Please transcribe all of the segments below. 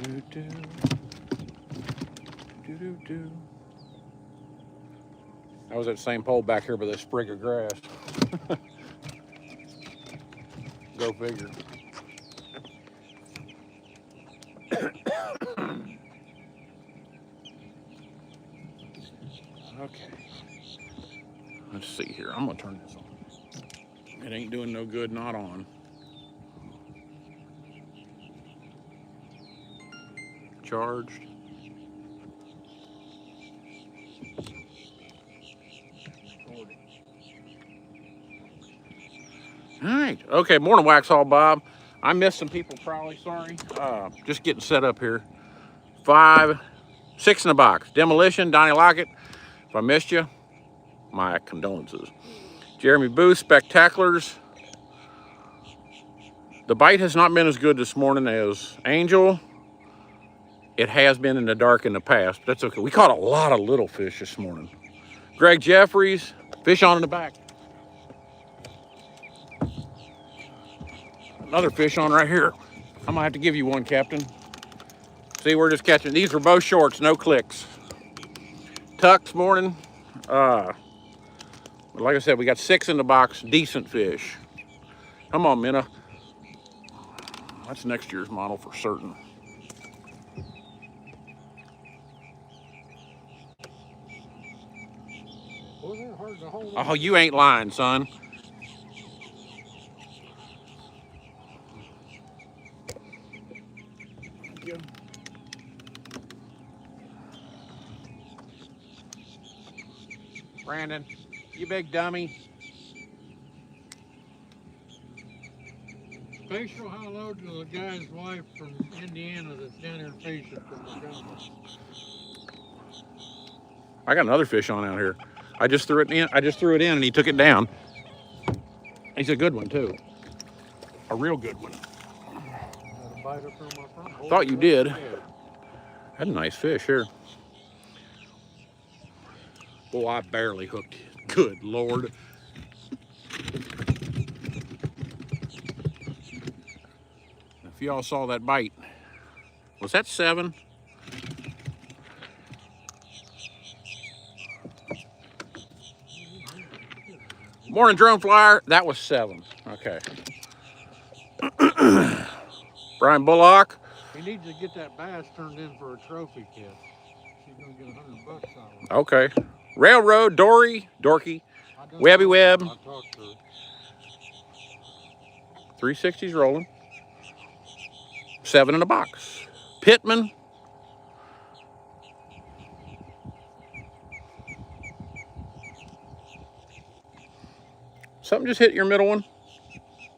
I was at the same pole back here by this sprig of grass. Go figure. Okay. Let's see here. I'm gonna turn this on. It ain't doing no good not on. Charged. All right. Okay. Morning, Waxhaw Bob. I missed some people, probably. Sorry. Just getting set up here. 5, 6 in the box. Demolition, Donnie Lockett. If I missed you, my condolences. Jeremy Booth, Spectaculars. The bite has not been as good this morning as Angel. It has been in the dark in the past, but that's okay. We caught a lot of little fish this morning. Greg Jeffries, fish on in the back. Another fish on right here. I might have to give you one, Captain. See, we're just catching. These were both shorts, no clicks. Tuck this morning. Like I said, we got 6 in the box, decent fish. Come on, Minna. That's next year's model for certain. Oh, you ain't lying, son. Brandon, you big dummy. Special hello to the guy's wife from Indiana that's down here fishing from the jungle. I got another fish on out here. I just threw it in and he took it down. He's a good one too. A real good one. Thought you did. Had a nice fish here. Oh, I barely hooked it. Good Lord. If y'all saw that bite, was that 7? Morning, drone flyer. That was 7. Okay. Brian Bullock. He needs to get that bass turned in for a trophy catch. She's gonna get $100 out of it. Okay. Railroad, Dorky, Webby Web. I talked to her. 360's rolling. 7 in a box. Pittman. Something just hit your middle one.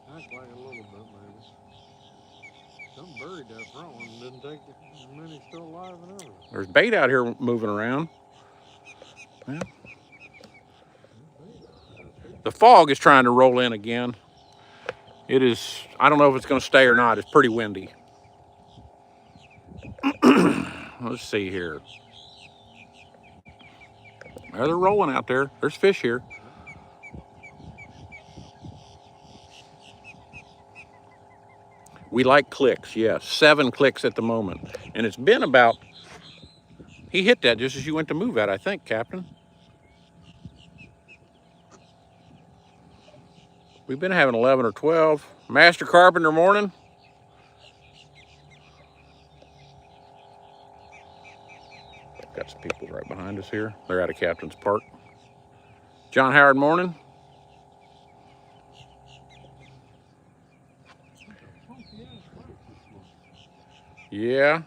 That's like a little bit, maybe. Something buried that front one. Didn't take as many still alive and others. There's bait out here moving around. Yeah. The fog is trying to roll in again. It is, I don't know if it's going to stay or not. It's pretty windy. Let's see here. There, they're rolling out there. There's fish here. We like clicks, yes. 7 clicks at the moment. And it's been about, he hit that just as you went to move at, I think, Captain. We've been having 11 or 12. Master Carpenter morning. Got some people right behind us here. They're out of Captain's Park. John Howard morning. Yeah.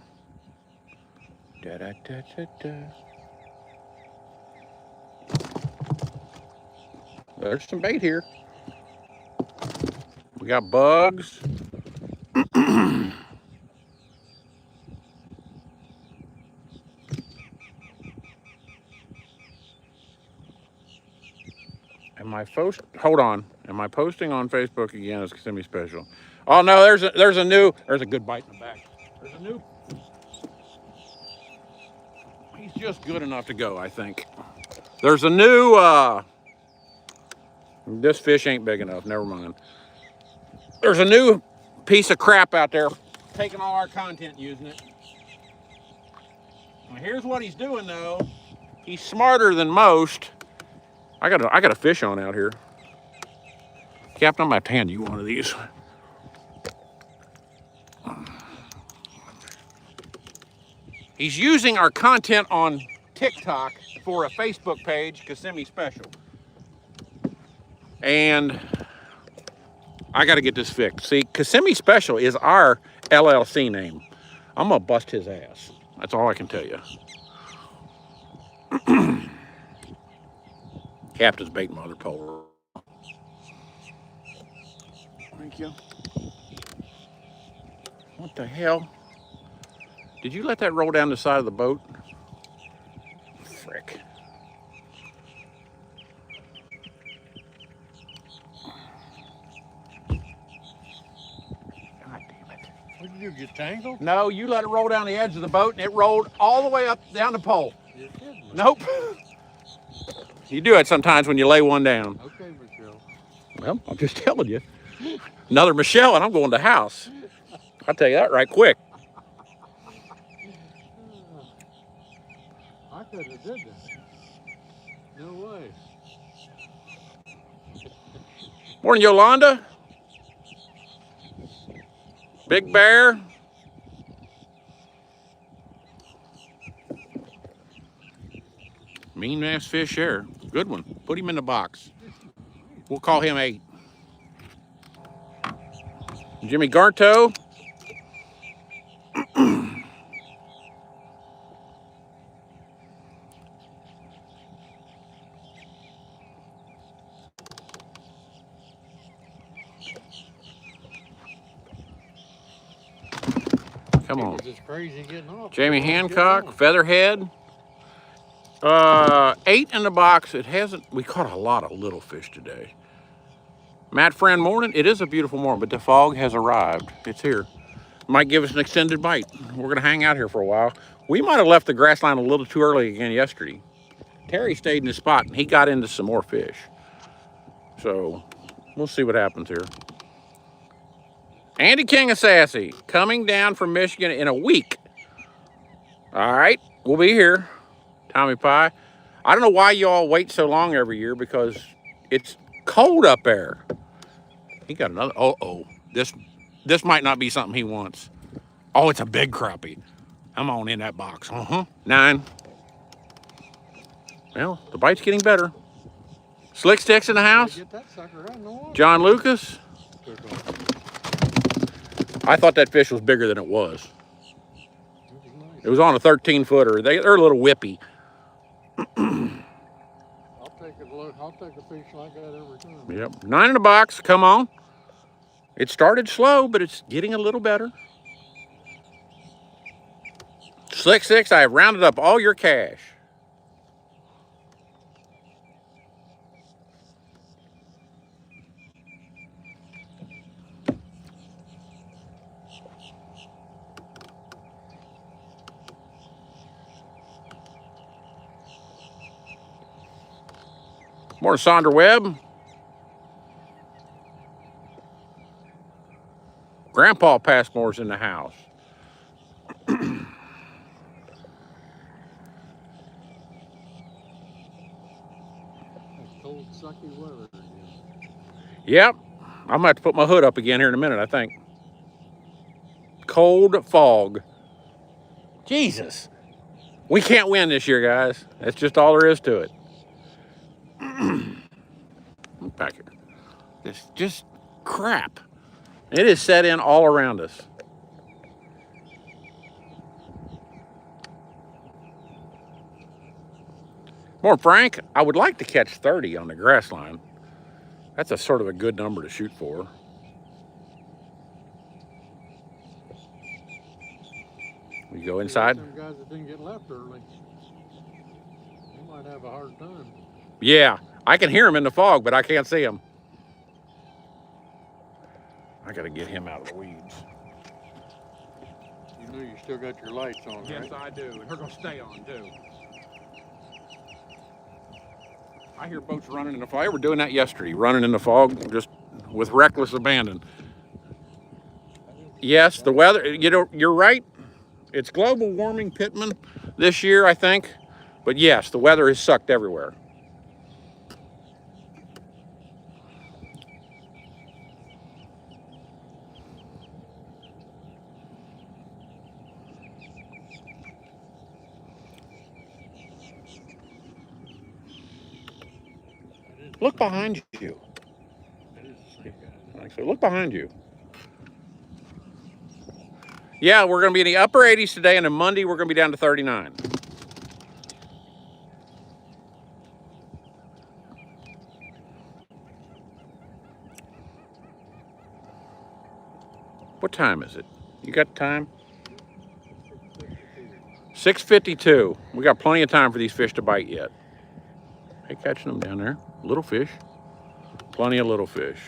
Da, da, da, da, da. There's some bait here. We got bugs. Hold on. Am I posting on Facebook again as Kissimmee Special? Oh no, there's a good bite in the back. There's a new. He's just good enough to go, I think. There's a new, this fish ain't big enough, never mind. There's a new piece of crap out there taking all our content using it. Here's what he's doing though. He's smarter than most. I got a fish on out here. Captain, I'm gonna have to hand you one of these. He's using our content on TikTok for a Facebook page, Kissimmee Special. And I got to get this fixed. See, Kissimmee Special is our LLC name. I'm going to bust his ass. That's all I can tell you. Captain's baiting my other pole. Thank you. What the hell? Did you let that roll down the side of the boat? Frick. God damn it. What did you do, get tangled? No, you let it roll down the edge of the boat and it rolled all the way up down the pole. You're kidding me. Nope. You do it sometimes when you lay one down. Okay, Michelle. Well, I'm just telling you. Another Michelle and I'm going to the house. I'll tell you that right quick. I could have did that. No way. Morning, Yolanda. Big Bear. Mean ass fish there. Good one. Put him in the box. We'll call him 8. Jimmy Garto. Come on. It's just crazy getting off. Jamie Let's get Hancock, on. Featherhead. 8 in the box. It hasn't, we caught a lot of little fish today. Matt Friend, morning. It is a beautiful morning, but the fog has arrived. It's here. Might give us an extended bite. We're gonna hang out here for a while. We might have left the grass line a little too early again yesterday. Terry stayed in his spot and he got into some more fish. So we'll see what happens here. Andy King of Sassy coming down from Michigan in a week. All right, we'll be here. Tommy Pie. I don't know why y'all wait so long every year because it's cold up there. He got another. Uh-oh. This might not be something he wants. Oh, it's a big crappie. I'm on in that box. 9. Well, the bite's getting better. Slick Sticks in the house. Get that sucker out in the water. John Lucas. Took off. I thought that fish was bigger than it was. It was nice. It was on a 13-footer. They're a little whippy. I'll take a look. I'll take a fish like that every time. Yep. 9 in the box. Come on. It started slow, but it's getting a little better. Slick Six, I have rounded up all your cash. More Sandra Webb. Grandpa Passmore's in the house. It's cold, sucky weather again. Yep. I'm gonna have to put my hood up again here in a minute, I think. Cold fog. Jesus. We can't win this year, guys. That's just all there is to it. Back here. It's just crap. It is set in all around us. More Frank, I would like to catch 30 on the grass line. That's a sort of a good number to shoot for. We go inside. Some guys that didn't get left early. They might have a hard time. Yeah, I can hear him in the fog, but I can't see him. I gotta get him out of the weeds. You know you still got your lights on, Yes, right? I do, and they're gonna stay on too. I hear boats running in the fog. They were doing that yesterday, running in the fog, just with reckless abandon. Yes, the weather, you know, you're right. It's global warming, Pittman, this year, I think. But yes, the weather has sucked everywhere. Look behind you. So look behind you. Yeah, we're going to be in the upper 80s today, and on Monday we're going to be down to 39. What time is it? You got time? 6:52. We got plenty of time for these fish to bite yet. Hey, catching them down there. Little fish. Plenty of little fish.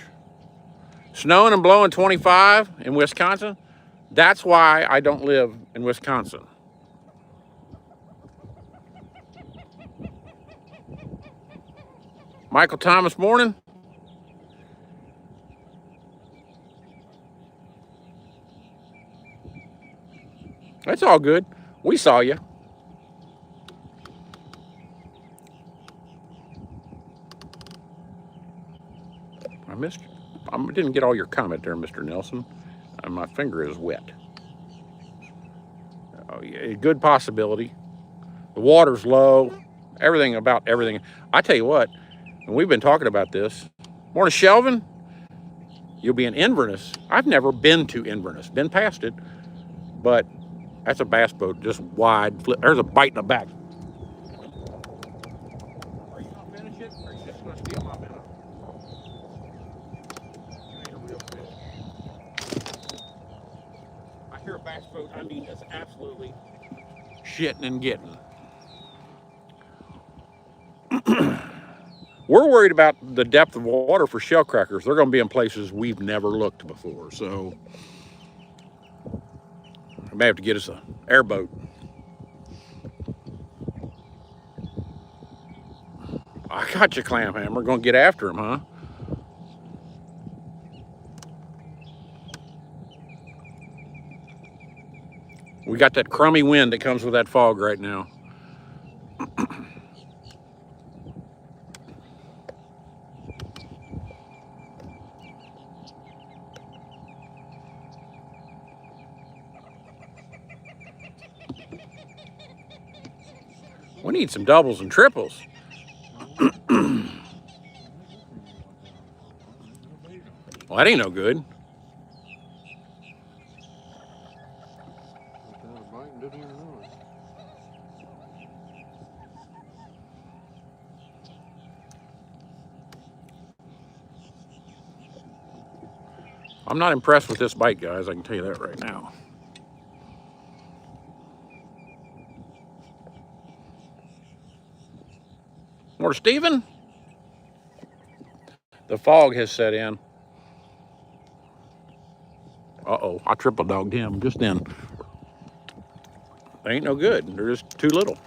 Snowing and blowing 25 in Wisconsin. That's why I don't live in Wisconsin. Michael Thomas, morning. That's all good. We saw you. I missed you. I didn't get all your comment there, Mr. Nelson. My finger is wet. Oh, yeah, good possibility. The water's low. Everything about everything. I tell you what, and we've been talking about this. Morning, Shelvin. You'll be in Inverness. I've never been to Inverness. Been past it, but that's a bass boat, just wide. There's a bite in the back. Are you gonna finish it, or are you just gonna steal my minnow? You ain't a real fish. I hear a bass boat. I mean, it's absolutely shitting and getting. We're worried about the depth of water for shell crackers. They're going to be in places we've never looked before, so I may have to get us an airboat. I got you, clam hammer. Going to get after him, huh? We got that crummy wind that comes with that fog right now. We need some doubles and triples. Well, that ain't no good. I'm not impressed with this bite, guys. I can tell you that right now. More Steven? The fog has set in. Uh-oh, I triple dogged him just then. They ain't no good. They're just too little.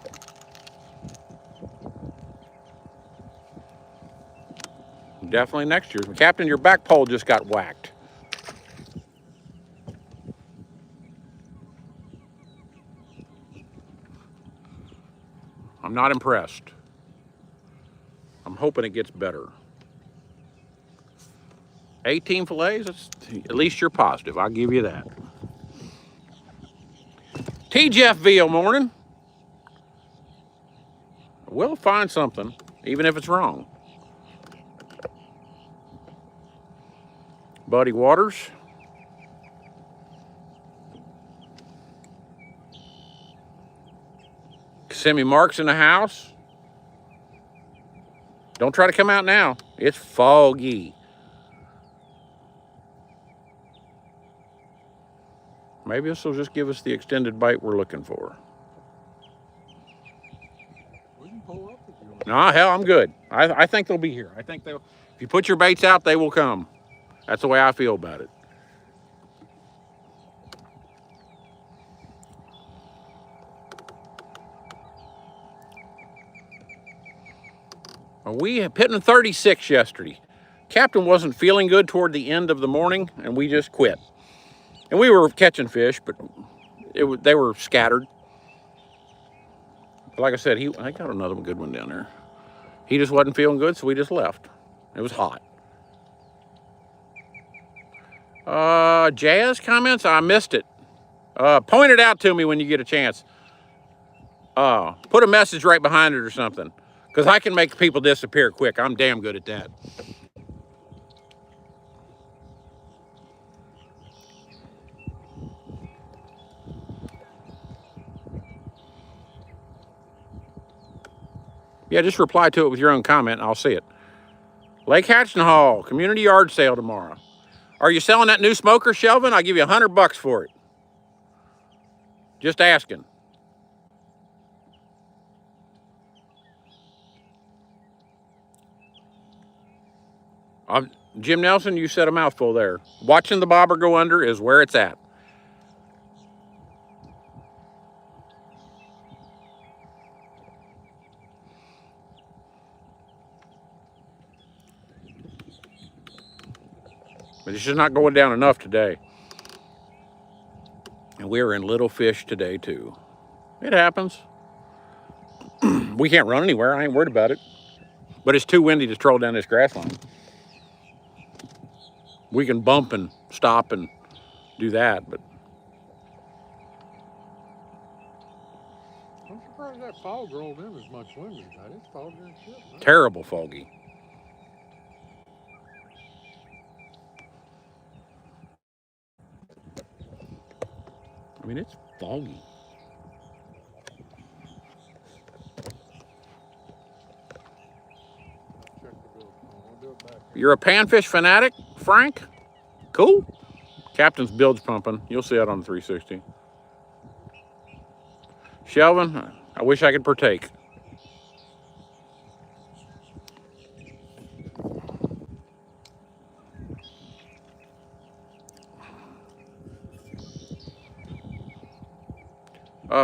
Definitely next year. Captain, your back pole just got whacked. I'm not impressed. I'm hoping it gets better. 18 fillets, at least you're positive. I'll give you that. T. Jeff Veal, morning. We'll find something, even if it's wrong. Buddy Waters. Kissimmee Mark's in the house. Don't try to come out now. It's foggy. Maybe this will just give us the extended bite we're looking for. We can pull up if you want. No, hell, I'm good. I think they'll be here. I think they'll. If you put your baits out, they will come. That's the way I feel about it. We hit 36 yesterday. Captain wasn't feeling good toward the end of the morning, and we just quit. And we were catching fish, but they were scattered. But like I said, I got another good one down there. He just wasn't feeling good, so we just left. It was hot. Jazz comments? I missed it. Point it out to me when you get a chance. Put a message right behind it or something. Because I can make people disappear quick. I'm damn good at that. Yeah, just reply to it with your own comment and I'll see it. Lake Hatching Hall, community yard sale tomorrow. Are you selling that new smoker, Shelvin? I'll give you $100 for it. Just asking. Jim Nelson, you said a mouthful there. Watching the bobber go under is where it's at. But it's just not going down enough today. And we're in little fish today, too. It happens. We can't run anywhere. I ain't worried about it. But it's too windy to troll down this grass line. We can bump and stop and do that, but I'm surprised that fog rolled in as much wind as that. It's foggy as shit, man. Terrible foggy. I mean, it's foggy. Check the bill. I'll do it back. You're a panfish fanatic, Frank? Cool. Captain's bilge pumping. You'll see that on the 360. Shelvin, I wish I could partake.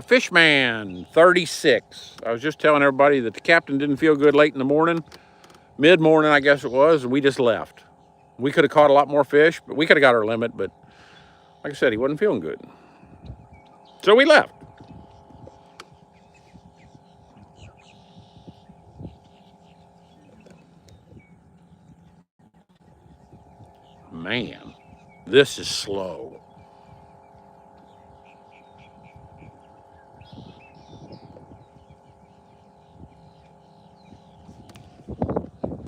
Fishman 36. I was just telling everybody that the captain didn't feel good late in the morning. Mid-morning, I guess it was, and we just left. We could have caught a lot more fish, but we could have got our limit, but like I said, he wasn't feeling good. So we left. Man, this is slow.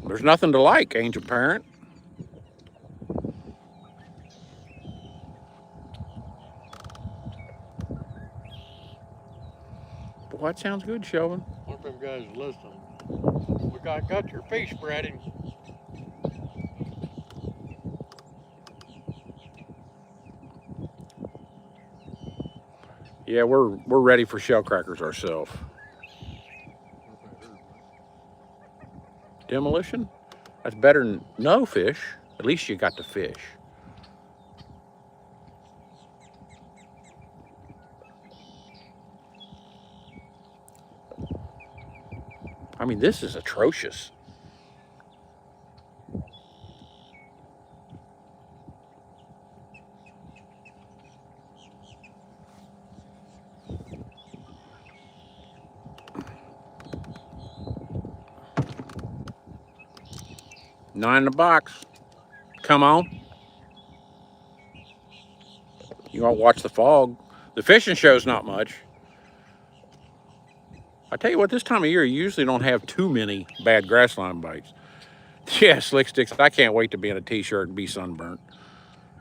There's nothing to like, Angel Parent. Boy, that sounds good, Shelvin. Look, them guys listening. We got your fish, Brady. Yeah, we're ready for shell crackers ourselves. Demolition? That's better than no fish. At least you got the fish. I mean, this is atrocious. $9 in the box. Come on. You want to watch the fog. The fishing show's not much. I tell you what, this time of year, you usually don't have too many bad grassline bites. Yeah, Slick Sticks, I can't wait to be in a t-shirt and be sunburnt.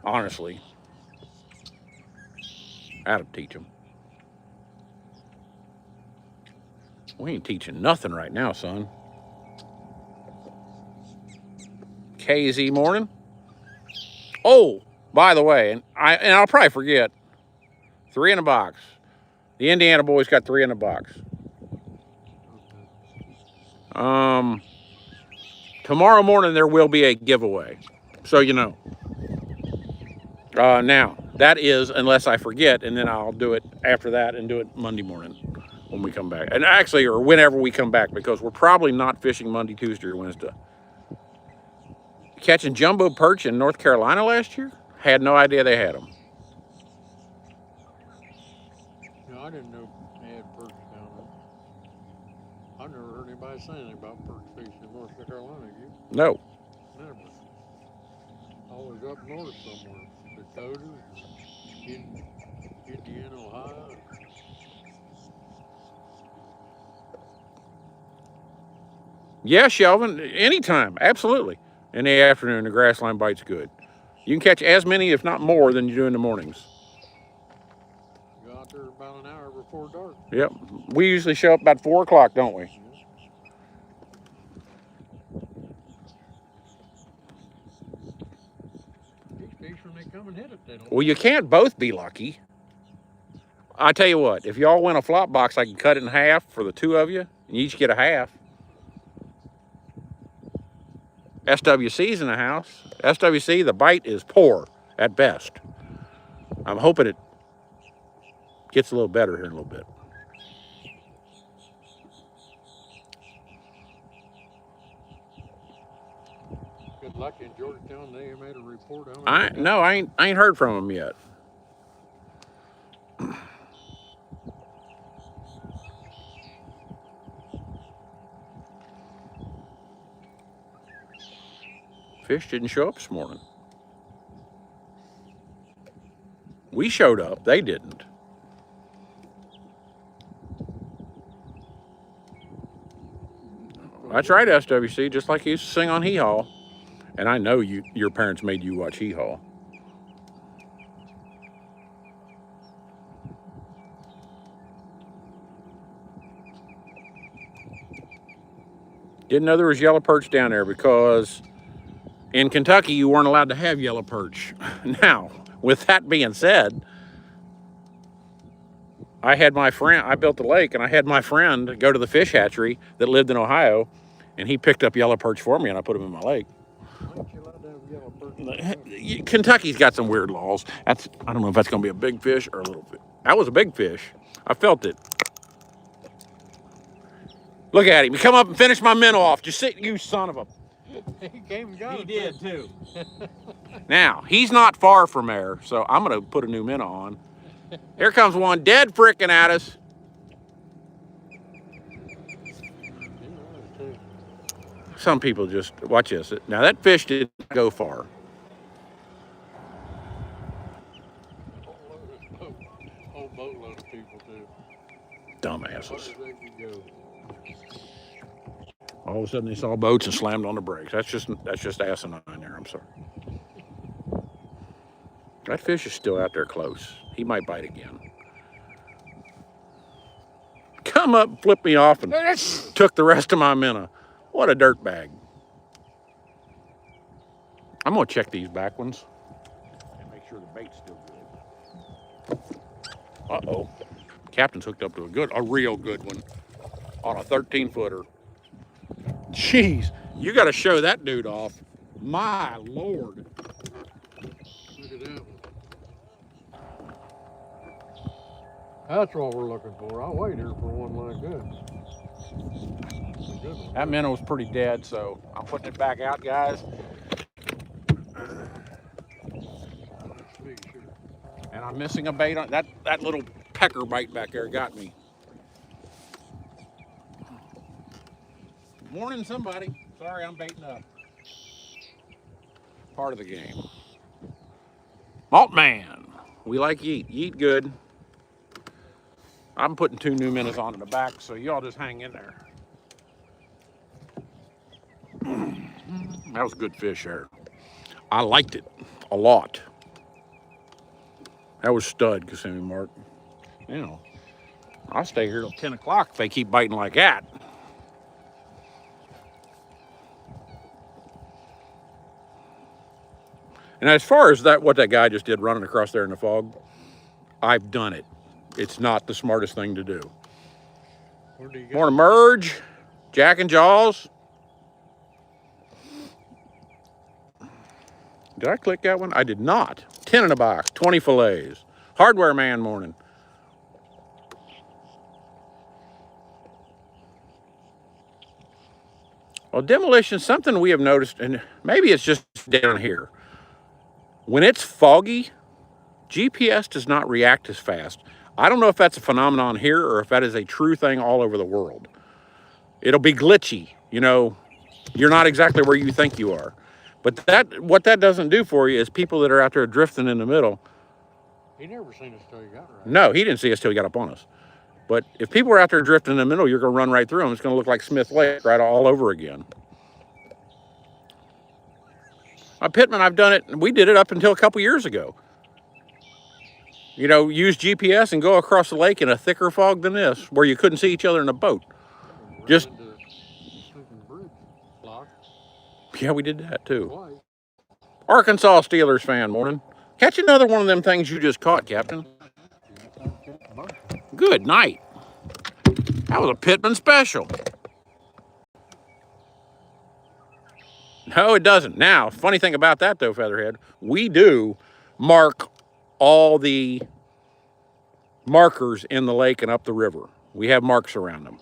Honestly. That'll teach them. We ain't teaching nothing right now, son. KZ morning. Oh, by the way, and I'll probably forget. 3 in a box. The Indiana boys got 3 in a box. Tomorrow morning there will be a giveaway, so you know. Now that is unless I forget, and then I'll do it after that and do it Monday morning when we come back, and actually, or whenever we come back, because we're probably not fishing Monday, Tuesday, or Wednesday. Catching jumbo perch in North Carolina last year? Had no idea they had them. didn't know they had perch down there. I've never heard anybody say anything about perch fishing in North Carolina. You? No. Never. Always up north somewhere. Dakota, Indiana, Ohio. Yeah, Shelvin, anytime, absolutely. In the afternoon, the grassline bite's good. You can catch as many, if not more, than you do in the mornings. Go out there about an hour before dark. Yep. We usually show up about 4 o'clock, don't we? Yeah. These fish, when they come and hit it, they don't. Well, you can't both be lucky. I tell you what, if y'all win a flop box, I can cut it in half for the two of you, and you each get a half. SWC's in the house. SWC, the bite is poor at best. I'm hoping it gets a little better here in a little bit. Good luck in Georgetown. They made a report on it. I ain't heard from them yet. Fish didn't show up this morning. We showed up, they didn't. That's right, SWC, just like you used to sing on Hee Haw. And I know your parents made you watch Hee Haw. Didn't know there was yellow perch down there because in Kentucky you weren't allowed to have yellow perch. Now, with that being said, I built the lake and I had my friend go to the fish hatchery that lived in Ohio, and he picked up yellow perch for me and I put them in my lake. Why ain't you allowed to have yellow perch? Kentucky's got some weird laws. I don't know if that's gonna be a big fish or a little fish. That was a big fish. I felt it. Look at him. He come up and finished my minnow off. Just sit, you son of a. He came and got He it. did too. Now, he's not far from there, so I'm gonna put a new minnow on. Here comes one dead frickin' at us. Some people just, watch this. Now that fish didn't go far. Whole boatload of people too. Dumbasses. Where they could go. All of a sudden they saw boats and slammed on the brakes. That's just asinine there, I'm sorry. That fish is still out there close. He might bite again. Come up, flipped me off, and took the rest of my minnow. What a dirt bag. I'm gonna check these back ones and make sure the bait's still good. Uh-oh. Captain's hooked up to a real good one on a 13-footer. Jeez, you got to show that dude off. My Lord. Look at that one. That's what we're looking for. I'll wait here for one like that. Good one. That minnow was pretty dead, so I'm putting it back out, guys. Let's make sure. And I'm missing a bait on that little pecker bite back there got me. Morning, somebody. Sorry, I'm baiting up. Part of the game. Malt man. We like yeet. Yeet good. I'm putting 2 new minnows on in the back, so y'all just hang in there. That was a good fish there. I liked it a lot. That was stud, Kissimmee Mark. You know, I'll stay here till 10 o'clock if they keep biting like that. And as far as what that guy just did running across there in the fog, I've done it. It's not the smartest thing to do. Where do you Want to merge? Jack and Jaws? Did I click that one? I did not. 10 in a box, 20 fillets. Hardware man morning. Well, demolition, something we have noticed, and maybe it's just down here. When it's foggy, GPS does not react as fast. I don't know if that's a phenomenon here or if that is a true thing all over the world. It'll be glitchy, you know, you're not exactly where you think you are. But what that doesn't do for you is people that are out there drifting in the middle. He never seen us till he got right. No, he didn't see us till he got up on us. But if people are out there drifting in the middle, you're going to run right through them. It's going to look like Smith Lake right all over again. Pittman, I've done it. We did it up until a couple years ago. You know, use GPS and go across the lake in a thicker fog than this, where you couldn't see each other in a boat. Just yeah, we did that too. Arkansas Steelers fan, morning. Catch another one of them things you just caught, Captain. Good night. That was a Pittman special. No, it doesn't. Now, funny thing about that, though, Featherhead, we do mark all the markers in the lake and up the river. We have marks around them.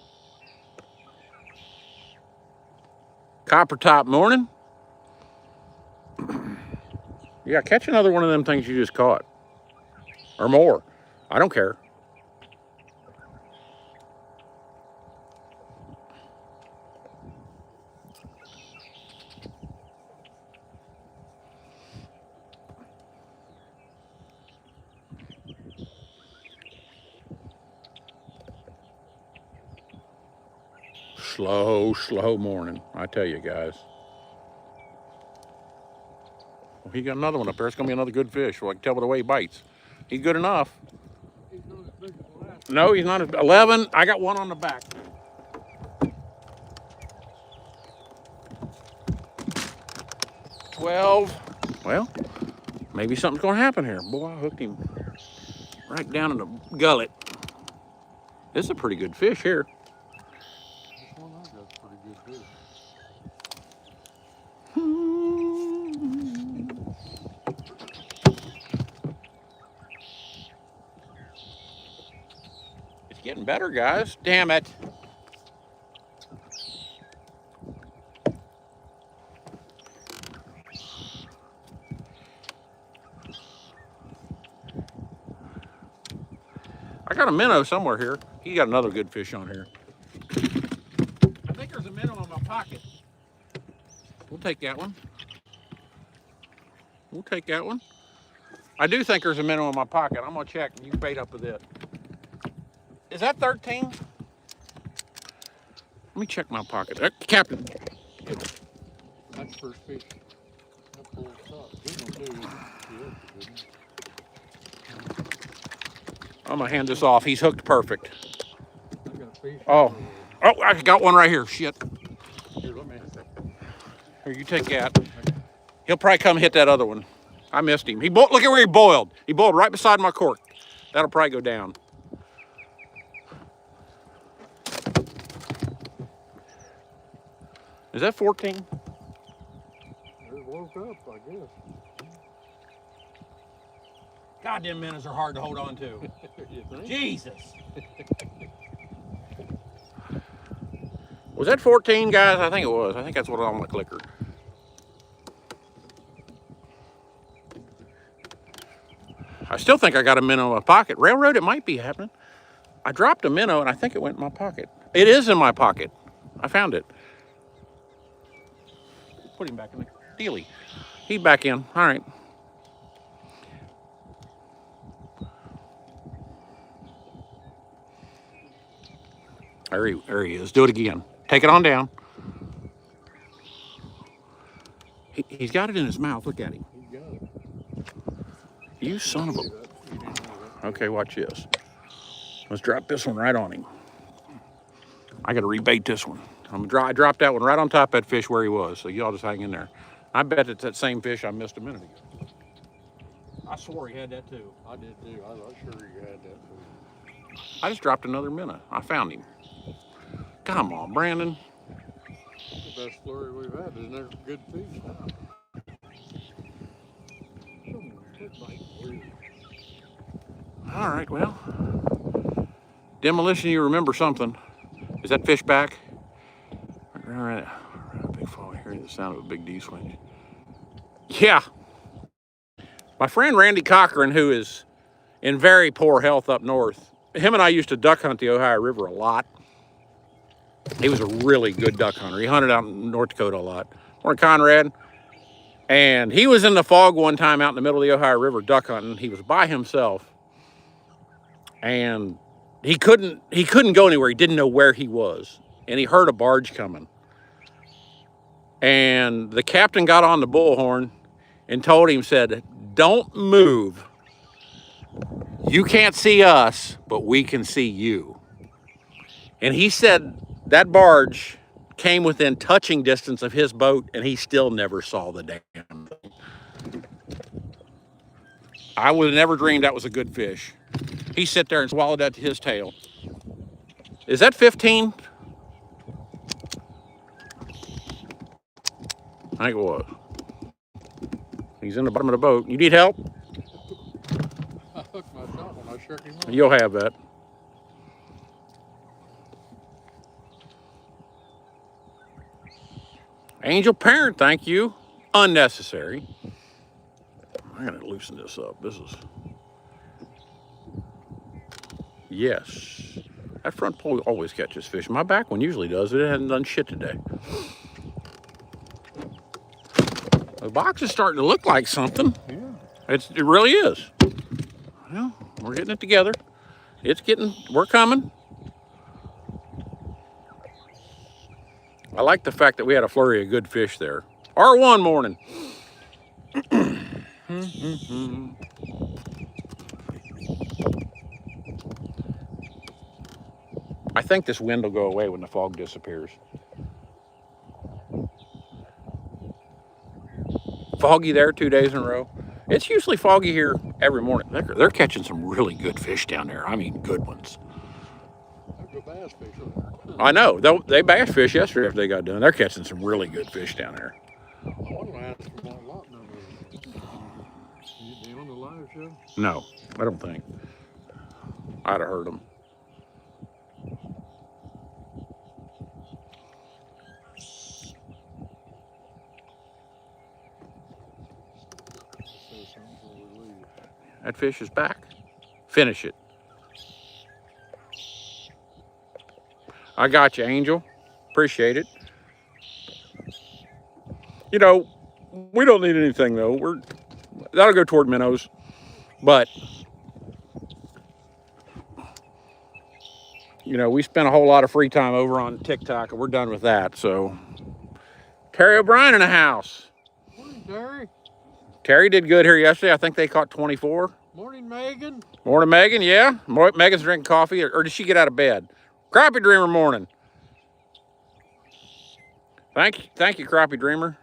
Copper top morning. Yeah, catch another one of them things you just caught. Or more. I don't care. Slow morning, I tell you guys. Well, he got another one up there. It's going to be another good fish. Well, I can tell by the way he bites. He's good enough. He's not as big as the last. No, he's not. 11. I got one on the back. 12. Well, maybe something's going to happen here. Boy, I hooked him right down in the gullet. This is a pretty good fish here. This one I got's pretty good too. It's getting better, guys. Damn it. I got a minnow somewhere here. He got another good fish on here. I think there's a minnow in my pocket. We'll take that one. We'll take that one. I do think there's a minnow in my pocket. I'm gonna check. You bait up with it. Is that 13? Let me check my pocket. Captain. That's first fish. That pulled top. Good one too. Yeah, good. I'm gonna hand this off. He's hooked perfect. I got a fish. Oh, I got one right here. Shit. Here, let me. Here, you take that. He'll probably come hit that other one. I missed him. Look at where he boiled. He boiled right beside my cork. That'll probably go down. Is that 14? It woke up, I guess. Goddamn minnows are hard to hold on to. You think? Jesus. Was that 14, guys? I think it was. I think that's what on the clicker. I still think I got a minnow in my pocket. Railroad, it might be happening. I dropped a minnow and I think it went in my pocket. It is in my pocket. I found it. Put him back in the dealie. He's back in. All right. There he is. Do it again. Take it on down. He's got it in his mouth. Look at him. He got it. You son of a... You didn't know that. Okay, watch this. Let's drop this one right on him. I got to rebait this one. I dropped that one right on top of that fish where he was, so y'all just hang in there. I bet it's that same fish I missed a minute ago. I swore he had that too. I did too. I was sure you had that too. I just dropped another minnow. I found him. Come on, Brandon. The best flurry we've had. Isn't there good fish? All right, well. Demolition, you remember something. Is that fish back? All right. Big fall. I hear the sound of a big D swing. Yeah. My friend Randy Cochran, who is in very poor health up north. Him and I used to duck hunt the Ohio River a lot. He was a really good duck hunter. He hunted out in North Dakota a lot. Morning, Conrad. And he was in the fog one time out in the middle of the Ohio River duck hunting. He was by himself. And he couldn't go anywhere. He didn't know where he was. And he heard a barge coming. And the captain got on the bullhorn and told him, said, "Don't move. You can't see us, but we can see you." And he said that barge came within touching distance of his boat, and he still never saw the damn thing. I would have never dreamed that was a good fish. He sat there and swallowed that to his tail. Is that 15? I think it was. He's in the bottom of the boat. You need help? I hooked myself when I shook him off. You'll have that. Angel Parent, thank you. Unnecessary. I gotta loosen this up. This is... Yes. That front pole always catches fish. My back one usually does. It hasn't done shit today. The box is starting to look like something. Yeah. It really is. Well, we're getting it together. We're coming. I like the fact that we had a flurry of good fish there. R1 morning. I think this wind will go away when the fog disappears. Foggy there 2 days in a row. It's usually foggy here every morning. They're catching some really good fish down there. I mean, good ones. I go bass fishing. I know. They bass fish yesterday after they got done. They're catching some really good fish down there. I want to ask you about a lot number. You on the live show? No, I don't think. I'd have heard them. Say something before we leave. That fish is back. Finish it. I got you, Angel. Appreciate it. You know, we don't need anything though. That'll go toward minnows, but you know, we spent a whole lot of free time over on TikTok, and we're done with that. So, Terry O'Brien in the house. Morning, Terry. Terry did good here yesterday. I think they caught 24. Morning, Megan. Morning, Megan. Yeah, Megan's drinking coffee, or did she get out of bed? Crappie Dreamer morning. Thank you, Crappie Dreamer.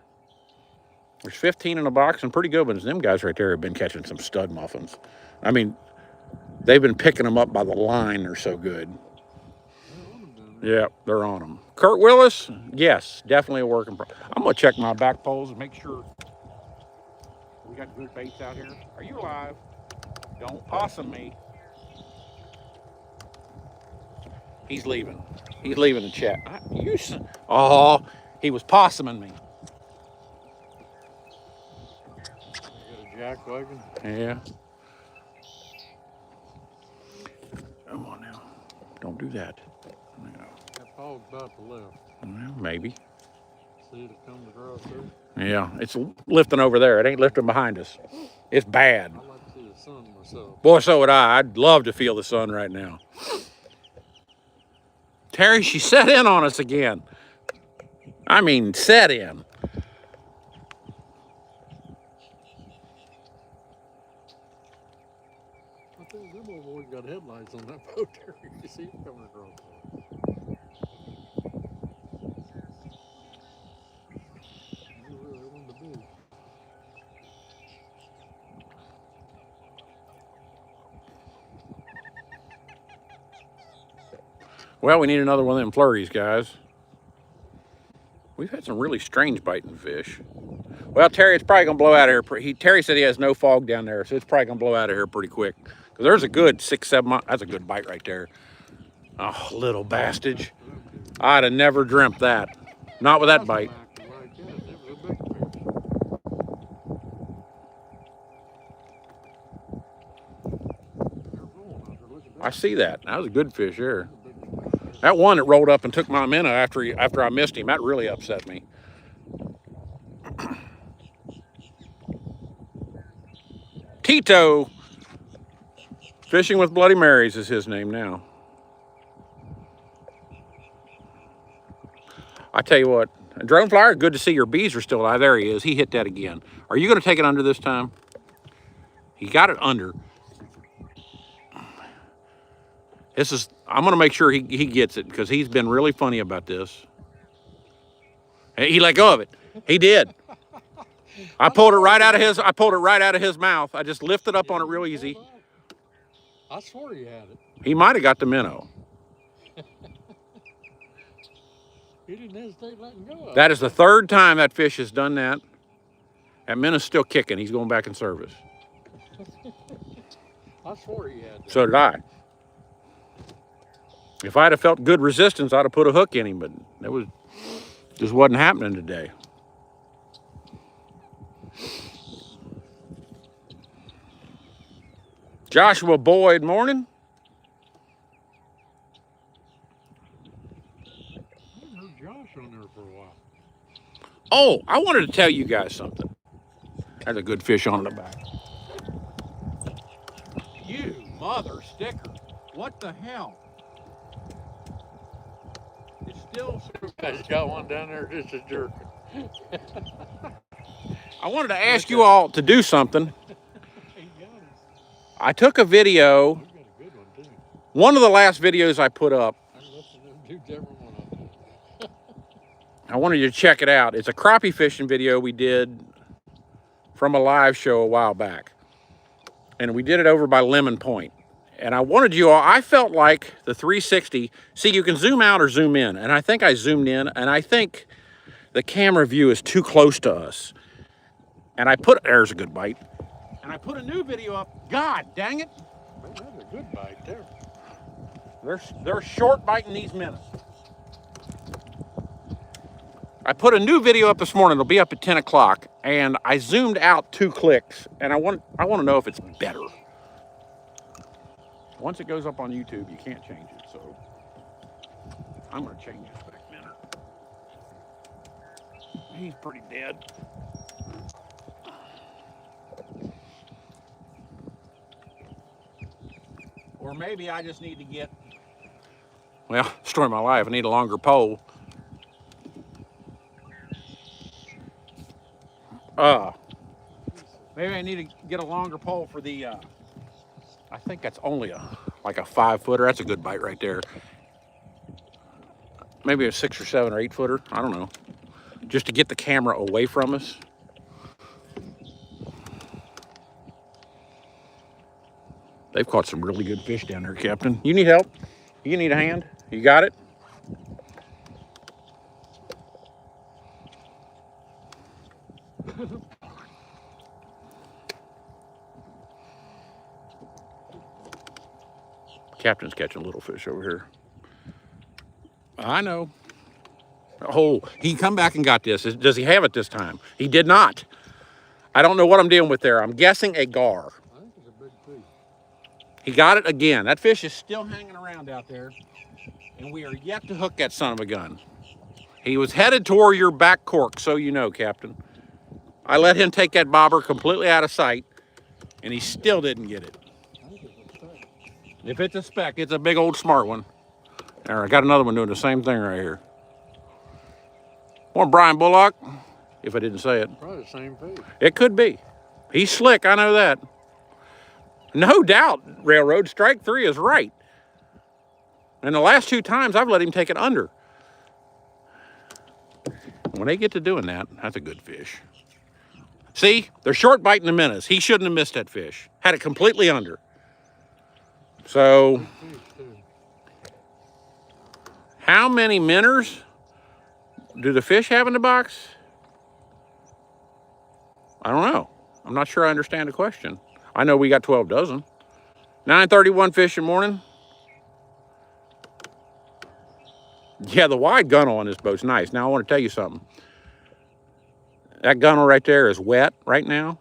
There's 15 in a box and pretty good ones. Them guys right there have been catching some stud muffins. I mean, they've been picking them up by the line. They're so good. Yeah, they're on them. Kurt Willis, yes, definitely a working pro. I'm gonna check my back poles and make sure we got good baits out here. Are you live? Don't possum me. He's leaving. He's leaving the chat. Oh, he was possuming me. You got a jack wagon? Yeah. Come on now. Don't do that. No. That fog's about to lift. Well, maybe. See it come across through? Yeah, it's lifting over there. It ain't lifting behind us. It's bad. I'd like to see the sun myself. Boy, so would I. I'd love to feel the sun right now. Terry, she set in on us again. I mean, set in. I think them old boys got headlights on that boat there. You see it coming across. You really wanted to be. Well, we need another one of them flurries, guys. We've had some really strange biting fish. Well, Terry, it's probably gonna blow out of here. Terry said he has no fog down there, so it's probably gonna blow out of here pretty quick. Cause there's a good 6, 7 miles. That's a good bite right there. Oh, little bastard. I'd have never dreamt that. Not with that bite. Like that. It was a big fish. see that. That was a good fish there. That one that rolled up and took my minnow after I missed him, that really upset me. Tito, Fishing with Bloody Marys is his name now. I tell you what, Drone Flyer, good to see your bees are still alive. There he is. He hit that again. Are you going to take it under this time? He got it under. I'm going to make sure he gets it because he's been really funny about this. He let go of it. He did. I pulled it right out of his mouth. I just lifted up on it real easy. I swore you had it. He might have got the minnow. He didn't hesitate letting go of it. That is the third time that fish has done that. That minnow's still kicking. He's going back in service. I swore you had it. So did I. If I'd have felt good resistance, I'd have put a hook in him, but that just wasn't happening today. Joshua Boyd, morning. I haven't heard Josh on there for a while. Oh, I wanted to tell you guys something. There's a good fish on the back. You mother sticker. What the hell? It's still... He's got one down there just a jerk. I wanted to ask you all to do something. I took a video. Got a good one too. One of the last videos I put up, I listened to them every one of them. I wanted you to check it out. It's a crappie fishing video we did from a live show a while back. And we did it over by Lemon Point. And I wanted you all, I felt like the 360, see, you can zoom out or zoom in. And I think I zoomed in, and I think the camera view is too close to us. And there's a good bite. And I put a new video up. God dang it. Man, that's a good bite there. They're short biting these minnows. I put a new video up this morning. It'll be up at 10 o'clock. And I zoomed out 2 clicks. And I want to know if it's better. Once it goes up on YouTube, you can't change it. So I'm going to change it back a minute. He's pretty dead. Or maybe I just need to get, well, story of my life, I need a longer pole. Maybe I need to get a longer pole for the, I think that's only like a 5-footer. That's a good bite right there. Maybe a 6 or 7 or 8-footer. I don't know. Just to get the camera away from us. They've caught some really good fish down there, Captain. You need help? You need a hand? You got it? Captain's catching little fish over here. I know. Oh, he come back and got this. Does he have it this time? He did not. I don't know what I'm dealing with there. I'm guessing a gar. I think it's a big fish. He got it again. That fish is still hanging around out there, and we are yet to hook that son of a gun. He was headed toward your back cork, so you know, Captain. I let him take that bobber completely out of sight, and he still didn't get it. I think it's a speck. If it's a speck, it's a big old smart one. There, I got another one doing the same thing right here. Morning, Brian Bullock, if I didn't say it. Probably the same fish. It could be. He's slick, I know that. No doubt, Railroad, strike 3 is right. And the last 2 times, I've let him take it under. When they get to doing that, that's a good fish. See, they're short biting the minnows. He shouldn't have missed that fish. Had it completely under. So, how many minnows do the fish have in the box? I don't know. I'm not sure I understand the question. I know we got 12 dozen. 9:31 fishing morning. Yeah, the wide gunnel on this boat's nice. Now I want to tell you something. That gunnel right there is wet right now.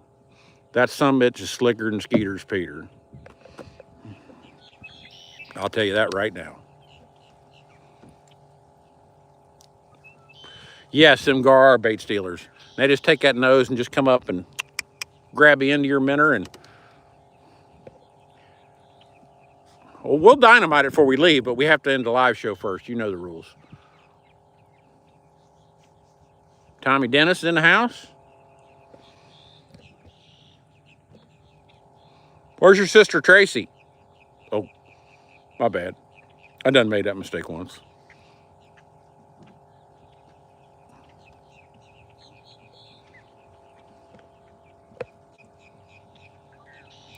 That sumbitch is slicker than Skeeter's Peter. I'll tell you that right now. Yes, them gar are bait stealers. They just take that nose and just come up and grab the end of your minnow and well, we'll dynamite it before we leave, but we have to end the live show first. You know the rules. Tommy Dennis is in the house. Where's your sister Tracy? Oh, my bad. I done made that mistake once.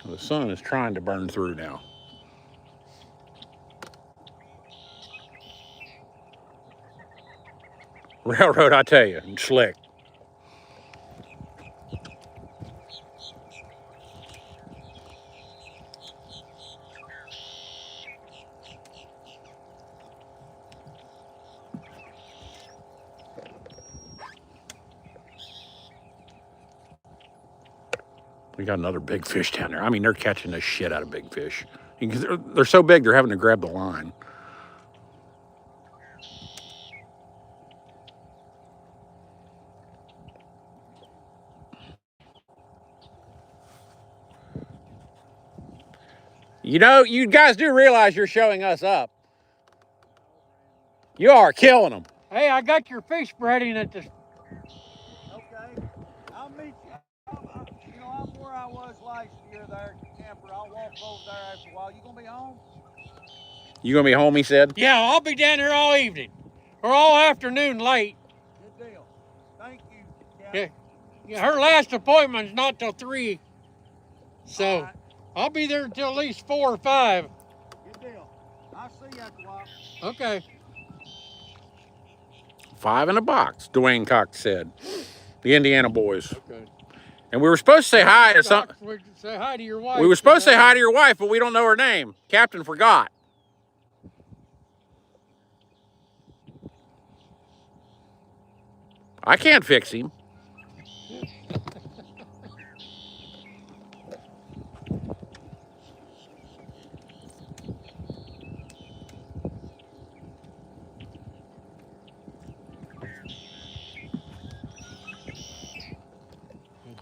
The sun is trying to burn through now. Railroad, I tell you, slick. We got another big fish down there. I mean, they're catching the shit out of big fish. They're so big, they're having to grab the line. You know, you guys do realize you're showing us up. You are killing them. Hey, I got your fish spreading at the. Okay, I'll meet you. I'm where I was last year there at the camper. I'll walk over there after a while. You gonna be home? You gonna be home, he said? Yeah, I'll be down here all evening or all afternoon late. Good deal. Thank you, Captain. Yeah, her last appointment's not till 3, so Right. I'll be there until at least 4 or 5. Good deal. I'll see you after a while. Okay. 5 in a box, Dwayne Cox said. The Indiana boys. Okay. And we were supposed to say hi to some. Say hi to your wife. We were supposed to say hi to your wife, but we don't know her name. Captain forgot. I can't fix him.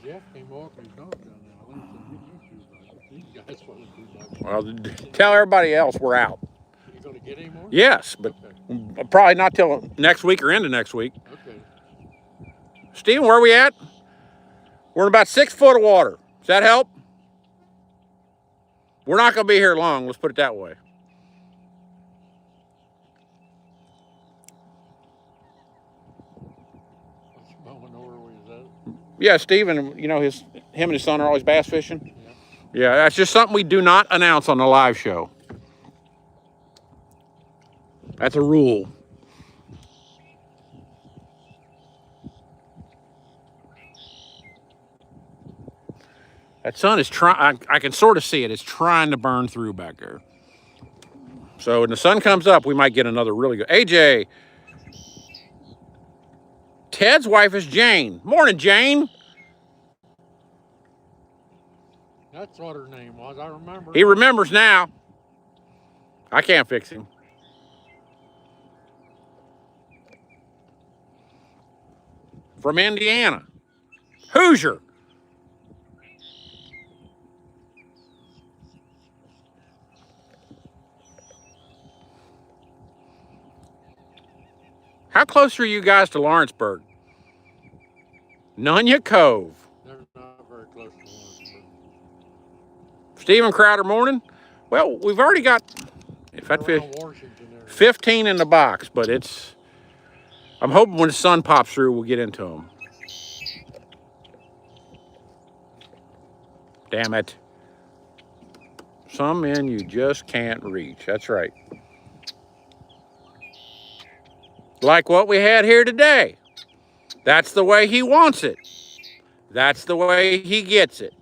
Jeff came over his dog down there. These guys want to do that. Well, tell everybody else we're out. You gonna get any more? Yes, but Okay. probably not till next week or into next week. Okay. Steven, where are we at? We're in about 6 foot of water. Does that help? We're not going to be here long. Let's put it that way. Yeah, Steven, him and his son are always bass fishing. Yeah, that's just something we do not announce on the live show. That's a rule. That sun is trying, I can sort of see it. It's trying to burn through back there. So when the sun comes up, we might get another really good. AJ, Ted's wife is Jane. Morning, Jane. That's what her name was. I remember. He remembers now. I can't fix him. From Indiana. Hoosier. How close are you guys to Lawrenceburg? Nunya Cove. They're not very close to Lawrenceburg. Stephen Crowder, morning. Well, we've already got, if that fish, 15 in the box, but I'm hoping when the sun pops through, we'll get into them. Damn it. Some men you just can't reach. That's right. Like what we had here today. That's the way he wants it. That's the way he gets it.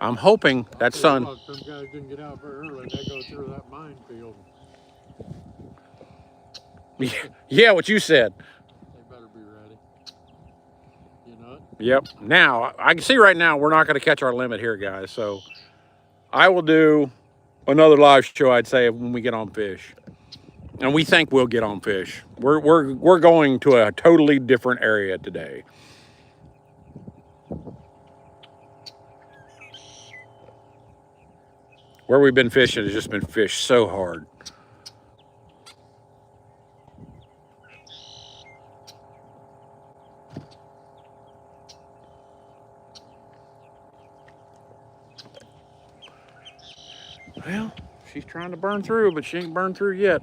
I'm hoping that sun. Look, some guys didn't get out very early. They go through that minefield. Yeah, what you said. They better be ready. You know it? Yep. Now, I can see right now we're not going to catch our limit here, guys. So I will do another live show, I'd say, when we get on fish. And we think we'll get on fish. We're going to a totally different area today. Where we've been fishing has just been fished so hard. Well, she's trying to burn through, but she ain't burned through yet.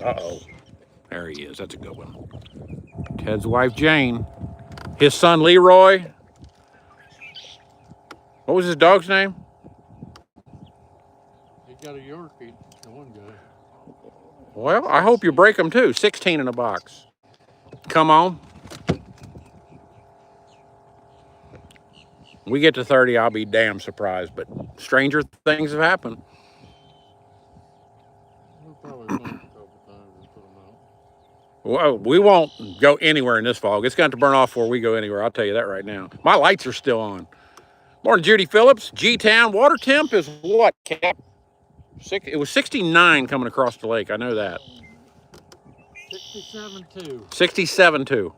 Uh-oh. There he is. That's a good one. Ted's wife, Jane. His son, Leroy. What was his dog's name? He got a Yorkie, the one guy. Well, I hope you break them too. 16 in a box. Come on. We get to 30, I'll be damn surprised, but stranger things have happened. We'll probably bump a couple times and put them out. Well, we won't go anywhere in this fog. It's going to burn off before we go anywhere. I'll tell you that right now. My lights are still on. Morning, Judy Phillips. G-Town. Water temp is what, Cap? It was 69 coming across the lake. I know that. 67.2. 67.2.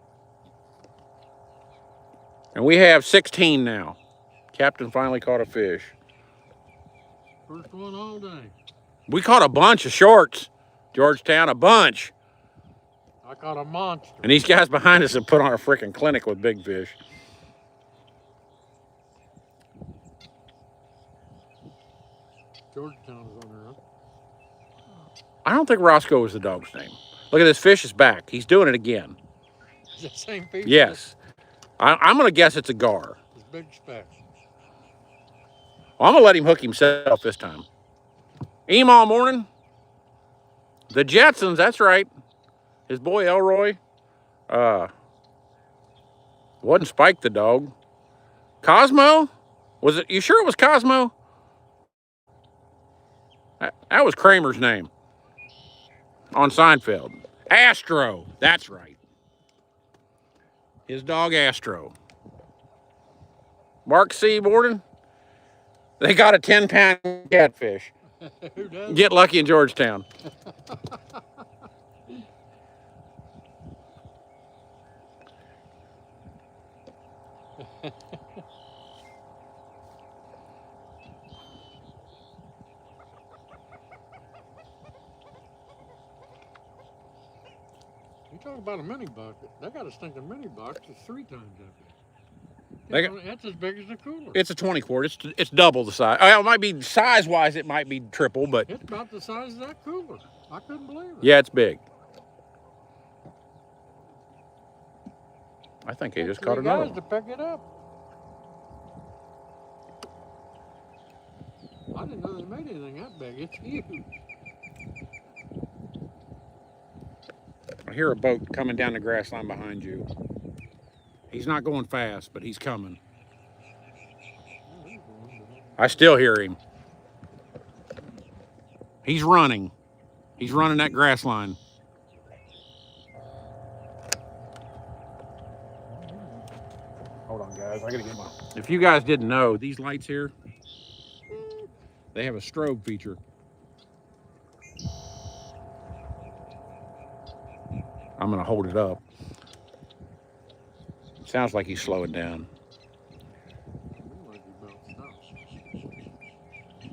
And we have 16 now. Captain finally caught a fish. First one all day. We caught a bunch of shorts, Georgetown, a bunch. I caught a monster. And these guys behind us have put on a freaking clinic with big fish. Georgetown is on there, huh? I don't think Roscoe was the dog's name. Look at this fish is back. He's doing it again. Is that same fish? Yes. I'm going to guess it's a gar. It's big specks. Well, I'm going to let him hook himself this time. Email morning. The Jetsons, that's right. His boy Elroy. Wasn't Spike the dog. Cosmo? Was it? You sure it was Cosmo? That was Kramer's name. On Seinfeld. Astro. That's right. His dog Astro. Mark C. Morton. They got a 10-pound catfish. Who does? Get lucky in Georgetown. You talk about a mini bucket. They got a stinking mini box that's 3 times that big. That's as big as the cooler. It's a 20 quart. It's double the size. Well, it might be size-wise, it might be triple, but It's about the size of that cooler. I couldn't believe it. yeah, it's big. I think he just caught another guys one. to pick it up. I didn't know they made anything that big. It's huge. I hear a boat coming down the grass line behind you. He's not going fast, but he's coming. I still hear him. He's running. He's running that grass line. Hold on, guys. I gotta get my. If you guys didn't know, these lights here, they have a strobe feature. I'm gonna hold it up. Sounds like he's slowing down.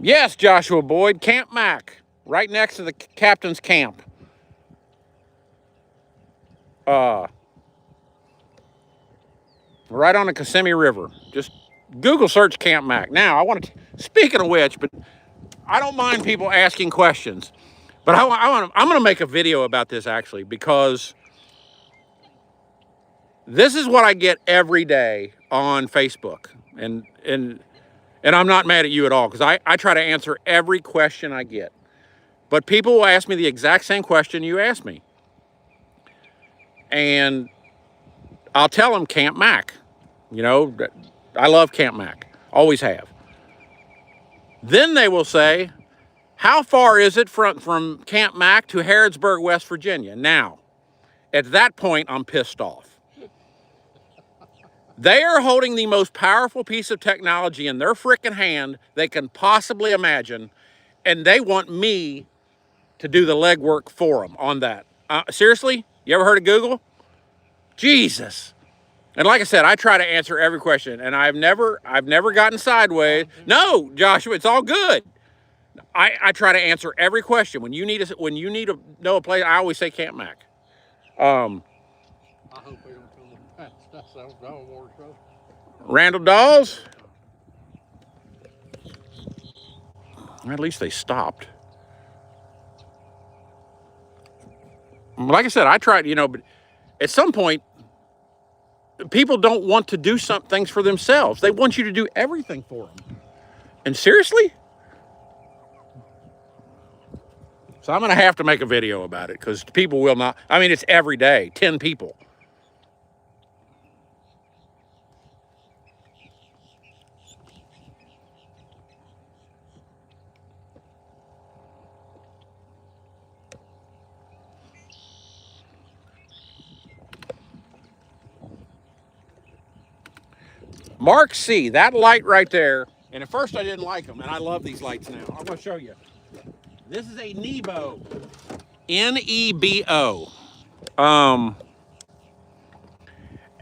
Yes, Joshua Boyd, Camp Mac, right next to the captain's camp. Right on the Kissimmee River. Just Google search Camp Mac. Now, I want to, speaking of which, but I don't mind people asking questions. But I'm going to make a video about this actually, because this is what I get every day on Facebook. And I'm not mad at you at all, because I try to answer every question I get. But people will ask me the exact same question you asked me. And I'll tell them Camp Mac. You know, I love Camp Mac. Always have. Then they will say, how far is it from Camp Mac to Harrodsburg, West Virginia? Now, at that point, I'm pissed off. They are holding the most powerful piece of technology in their frickin' hand they can possibly imagine, and they want me to do the legwork for them on that. Seriously? You ever heard of Google? Jesus. And like I said, I try to answer every question, and I've never gotten sideways. No, Joshua, it's all good. I try to answer every question. When you need to know a place, I always say Camp Mac. I hope they don't come to pass. That's our dog water show. Randall Dawes. At least they stopped. Like I said, I tried, but at some point, people don't want to do some things for themselves. They want you to do everything for them. And seriously? So I'm going to have to make a video about it because people will not. I mean, it's every day, 10 people. Mark C, that light right there, and at first I didn't like them, and I love these lights now. I'm going to show you. This is a Nebo. N-E-B-O.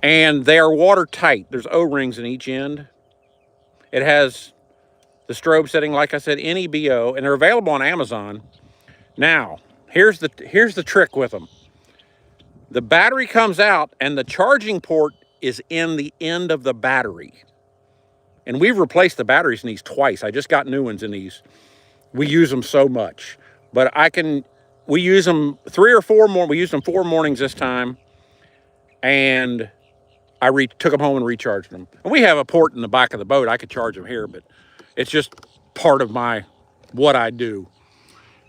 And they are watertight. There's O-rings in each end. It has the strobe setting, like I said, N-E-B-O, and they're available on Amazon. Now, here's the trick with them. The battery comes out, and the charging port is in the end of the battery. And we've replaced the batteries in these twice. I just got new ones in these. We use them so much. But we use them 3 or 4 more. We used them 4 mornings this time. And I took them home and recharged them. And we have a port in the back of the boat. I could charge them here, but it's just part of what I do.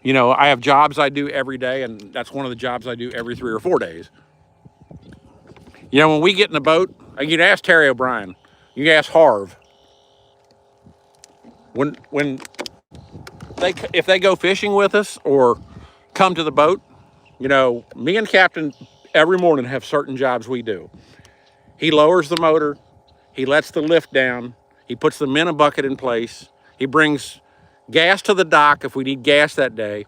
I have jobs I do every day, and that's one of the jobs I do every 3 or 4 days. When we get in the boat, you can ask Terry O'Brien. You can ask Harv. If they go fishing with us or come to the boat, me and Captain every morning have certain jobs we do. He lowers the motor, he lets the lift down, he puts the minnow bucket in place, he brings gas to the dock if we need gas that day,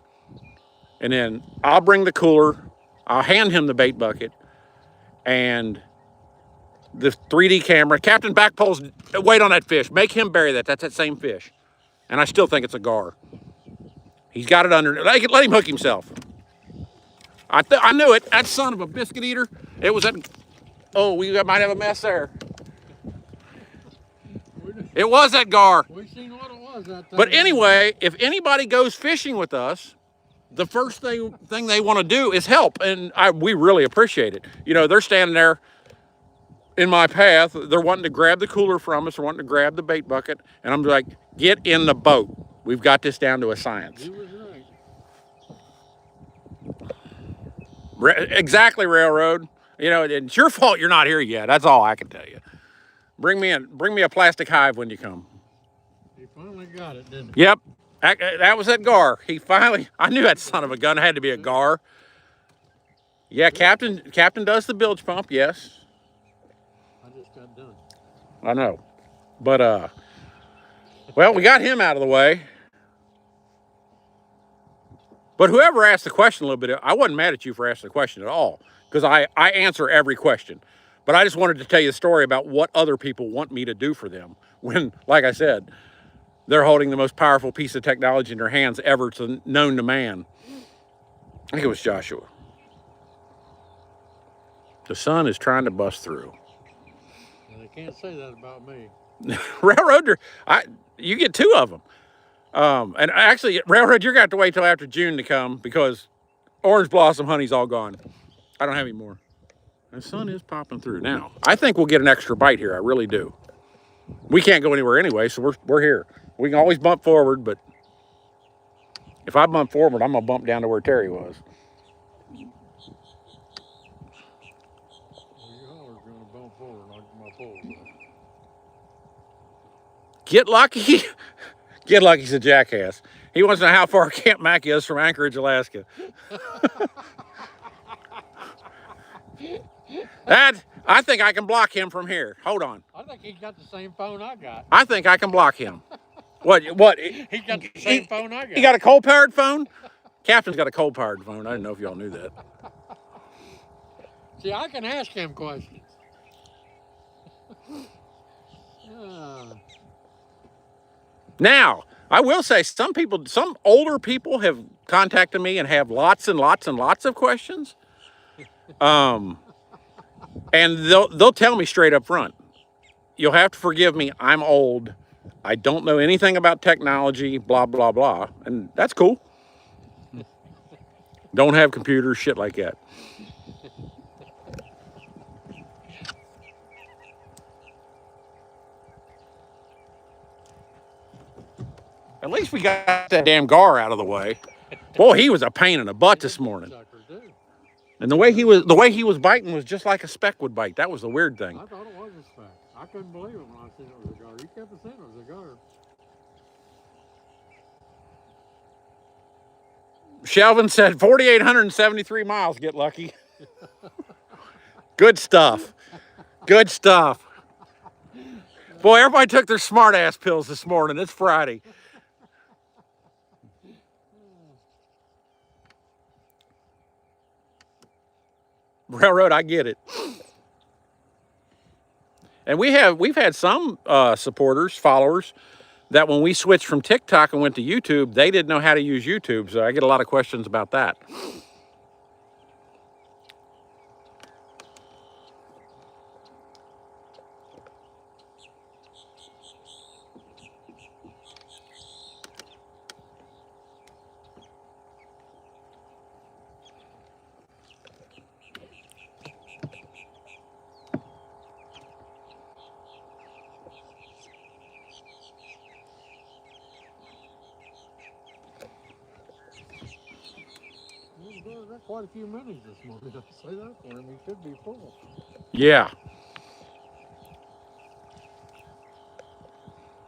and then I'll bring the cooler, I'll hand him the bait bucket, and the 3D camera. Captain, back poles, wait on that fish. Make him bury that. That's that same fish. And I still think it's a gar. He's got it under. Let him hook himself. I knew it. That son of a biscuit eater. It was that. Oh, we might have a mess there. It was that gar. We seen what it was that time. But anyway, if anybody goes fishing with us, the first thing they want to do is help, and we really appreciate it. They're standing there in my path. They're wanting to grab the cooler from us. They're wanting to grab the bait bucket, and I'm like, get in the boat. We've got this down to a science. He was right. Exactly, Railroad. It's your fault you're not here yet. That's all I can tell you. Bring me a plastic hive when you come. He finally got it, didn't he? Yep. That was that gar. I knew that son of a gun had to be a gar. Yeah, Captain does the bilge pump, yes. I just got done. I know. But, well, we got him out of the way. But whoever asked the question a little bit, I wasn't mad at you for asking the question at all, because I answer every question. But I just wanted to tell you a story about what other people want me to do for them when, like I said, they're holding the most powerful piece of technology in their hands ever known to man. I think it was Joshua. The sun is trying to bust through. And they can't say that about me. Railroad, you get 2 of them. And actually, Railroad, you're going to have to wait till after June to come because orange blossom honey's all gone. I don't have any more. The sun is popping through now. I think we'll get an extra bite here. I really do. We can't go anywhere anyway, so we're here. We can always bump forward, but if I bump forward, I'm going to bump down to where Terry was. Well, your holler's going to bump forward like my pole. Get lucky. Get lucky's a jackass. He wants to know how far Camp Mack is from Anchorage, Alaska. I think I can block him from here. Hold on. I think he's got the same phone I got. I think I can block him. What? He's got the same phone I got. He got a coal-powered phone? Captain's got a coal-powered phone. I didn't know if y'all knew that. See, I can ask him questions. Now, I will say some older people have contacted me and have lots and lots and lots of questions. And they'll tell me straight up front, you'll have to forgive me, I'm old. I don't know anything about technology, blah, blah, blah. And that's cool. Don't have computers, shit like that. At least we got that damn gar out of the way. Boy, he was a pain in the butt this morning. And the way he was biting was just like a speck would bite. That was the weird thing. I thought it was a speck. I couldn't believe it when I seen it was a gar. He kept saying it was a gar. Shelvin said 4,873 miles, get lucky. Good stuff. Good stuff. Boy, everybody took their smart ass pills this morning. It's Friday. Railroad, I get it. And we've had some supporters, followers, that when we switched from TikTok and went to YouTube, they didn't know how to use YouTube. So I get a lot of questions about that. Got quite a few minis this morning. I'll say that for him. He should be full. Yeah.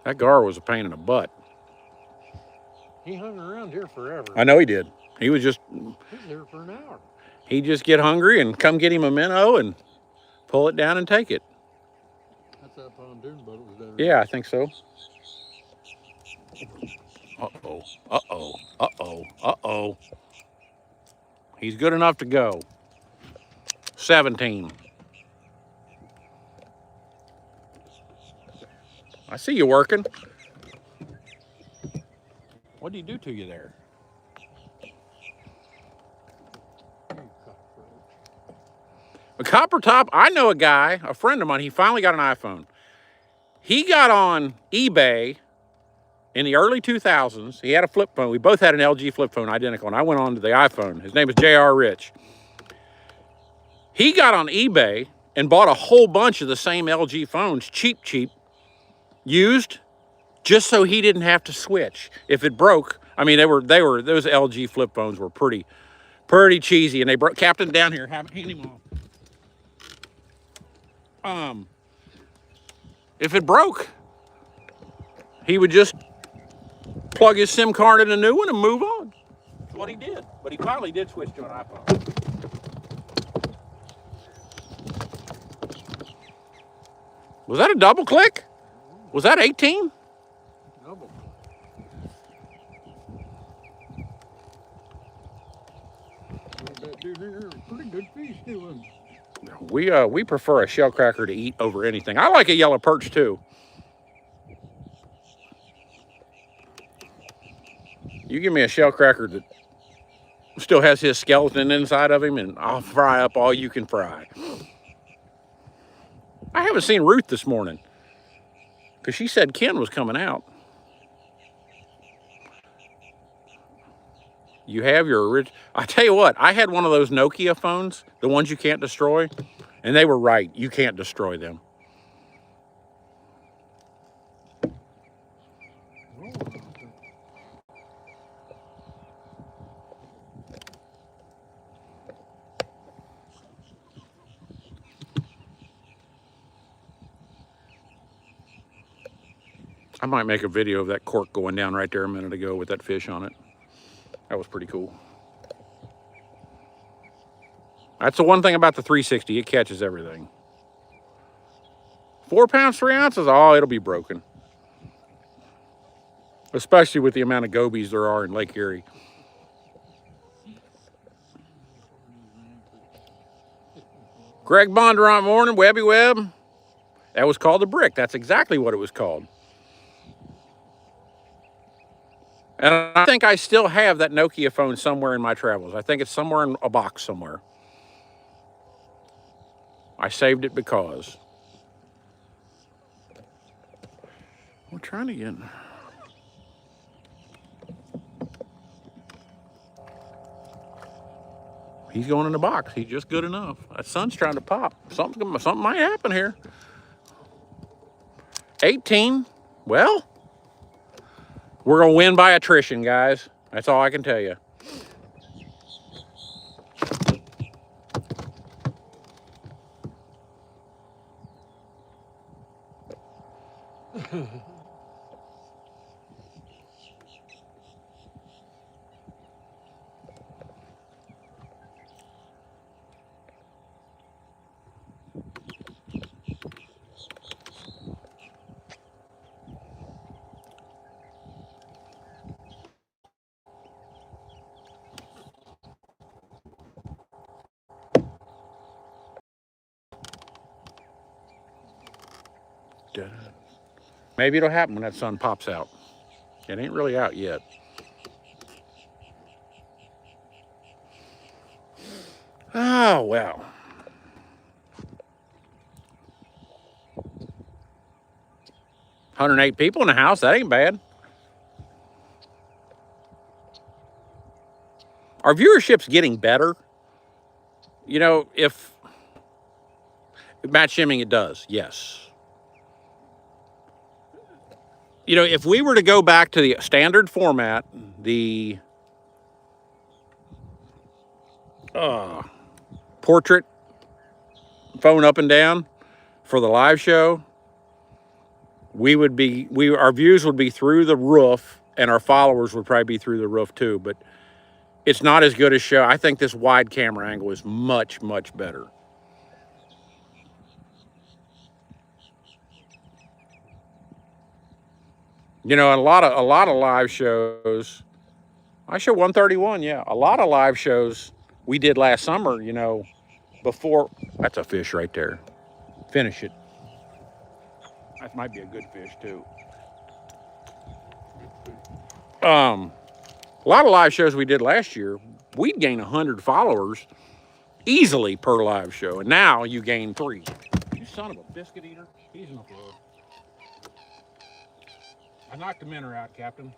That gar was a pain in the butt. He hung around here forever. I know he did. He was just... He's here for an hour. He'd just get hungry and come get him a minnow and pull it down and take it. That's that pontoon boat was there. Yeah, I think so. Uh-oh. Uh-oh. Uh-oh. Uh-oh. He's good enough to go. 17. I see you working. What did he do to you there? A copper top, I know a guy, a friend of mine, he finally got an iPhone. He got on eBay in the early 2000s. He had a flip phone. We both had an LG flip phone, identical, and I went on to the iPhone. His name is J.R. Rich. He got on eBay and bought a whole bunch of the same LG phones, cheap, used, just so he didn't have to switch. If it broke, I mean, those LG flip phones were pretty cheesy, and they broke. Captain, down here, hand him off. If it broke, he would just plug his SIM card in a new one and move on. That's what he did. But he finally did switch to an iPhone. Was that a double click? Was that 18? Double. That dude here, pretty good fish doing. We prefer a shell cracker to eat over anything. I like a yellow perch too. You give me a shell cracker that still has his skeleton inside of him, and I'll fry up all you can fry. I haven't seen Ruth this morning because she said Ken was coming out. You have your original. I tell you what, I had one of those Nokia phones, the ones you can't destroy, and they were right. You can't destroy them. I might make a video of that cork going down right there a minute ago with that fish on it. That was pretty cool. That's the one thing about the 360. It catches everything. 4 pounds, 3 ounces. Oh, it'll be broken. Especially with the amount of gobies there are in Lake Erie. Greg Bondurant morning, Webby Webb. That was called the brick. That's exactly what it was called. And I think I still have that Nokia phone somewhere in my travels. I think it's somewhere in a box somewhere. I saved it because. We're trying to get. He's going in the box. He's just good enough. That sun's trying to pop. Something might happen here. 18. Well, we're going to win by attrition, guys. That's all I can tell you. Maybe it'll happen when that sun pops out. It ain't really out yet. Oh, well. $108 people in the house. That ain't bad. Our viewership's getting better. You know, if Matt Shimming, it does, yes. You know, if we were to go back to the standard format, the portrait phone up and down for the live show, our views would be through the roof, and our followers would probably be through the roof too. But it's not as good a show. I think this wide camera angle is much, much better. You know, a lot of live shows. I show 131, yeah. A lot of live shows we did last summer, you know, before. That's a fish right there. Finish it. That might be a good fish too. A lot of live shows we did last year, we'd gain 100 followers easily per live show, and now you gain 3. You son of a biscuit eater. He's in the floor. I knocked the minnow out, Captain.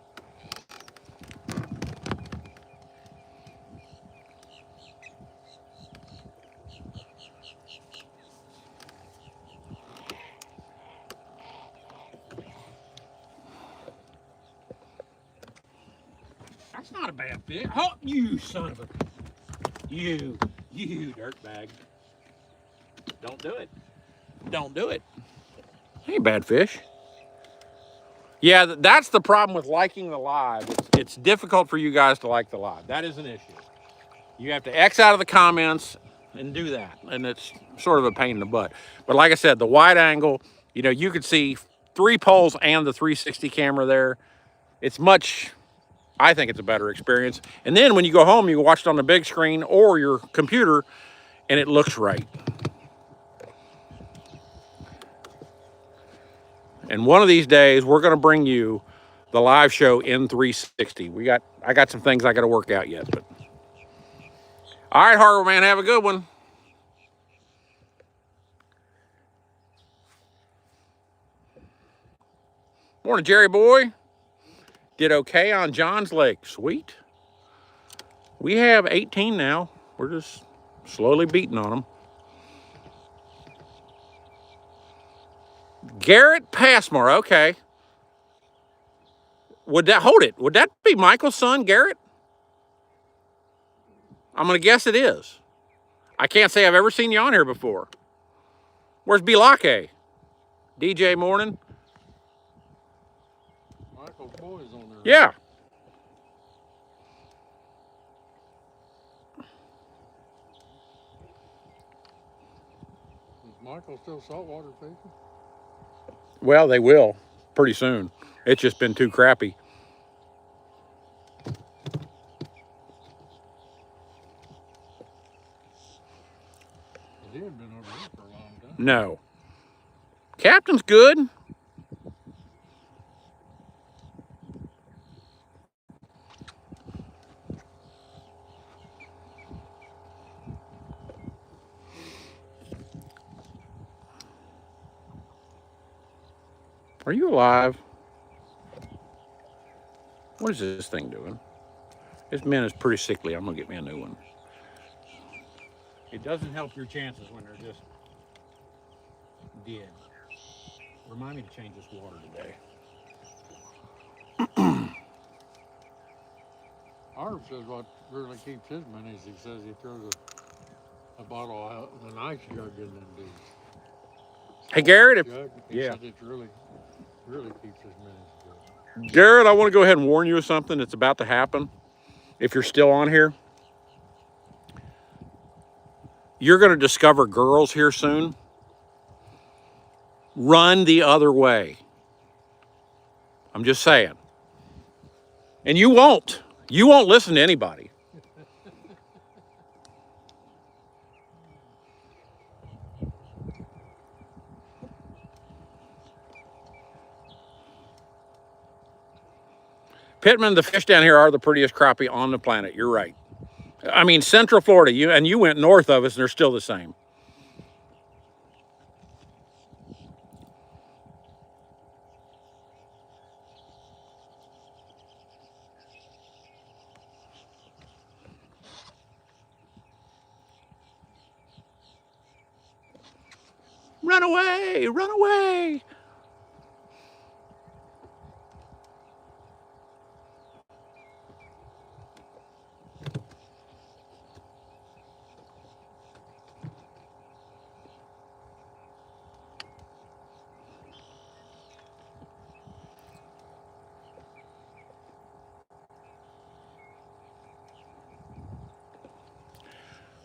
That's not a bad fish. Oh, you son of a... You dirtbag. Don't do it. Don't do it. Ain't a bad fish. Yeah, that's the problem with liking the live. It's difficult for you guys to like the live. That is an issue. You have to X out of the comments and do that. And it's sort of a pain in the butt. But like I said, the wide angle, you know, you could see 3 poles and the 360 camera there. It's much, I think it's a better experience. And then when you go home, you can watch it on the big screen or your computer, and it looks right. And one of these days, we're going to bring you the live show in 360. I got some things I got to work out yet. But all right, Harbor Man, have a good one. Morning, Jerry boy. Did okay on John's Lake. Sweet. We have 18 now. We're just slowly beating on them. Garrett Passmore, okay. Would that be Michael's son, Garrett? I'm going to guess it is. I can't say I've ever seen you on here before. Where's Bilake? DJ morning. Michael's boys on there. Yeah. Is Michael still saltwater fishing? Well, they will pretty soon. It's just been too crappy. He had been over here for a long time. No. Captain's good. Are you alive? What is this thing doing? This man is pretty sickly. I'm gonna get me a new one. It doesn't help your chances when they're just dead. Remind me to change this water today. Arb says what really keeps his minis. He says he throws a bottle out and an ice jug in them dudes. Hey Garrett, He yeah. said it really keeps his minis good. Garrett, I want to go ahead and warn you of something that's about to happen. If you're still on here, you're going to discover girls here soon. Run the other way. I'm just saying. And you won't. You won't listen to anybody. Pittman, the fish down here are the prettiest crappie on the planet. You're right. I mean, Central Florida, you went north of us and they're still the same. Run away, run away.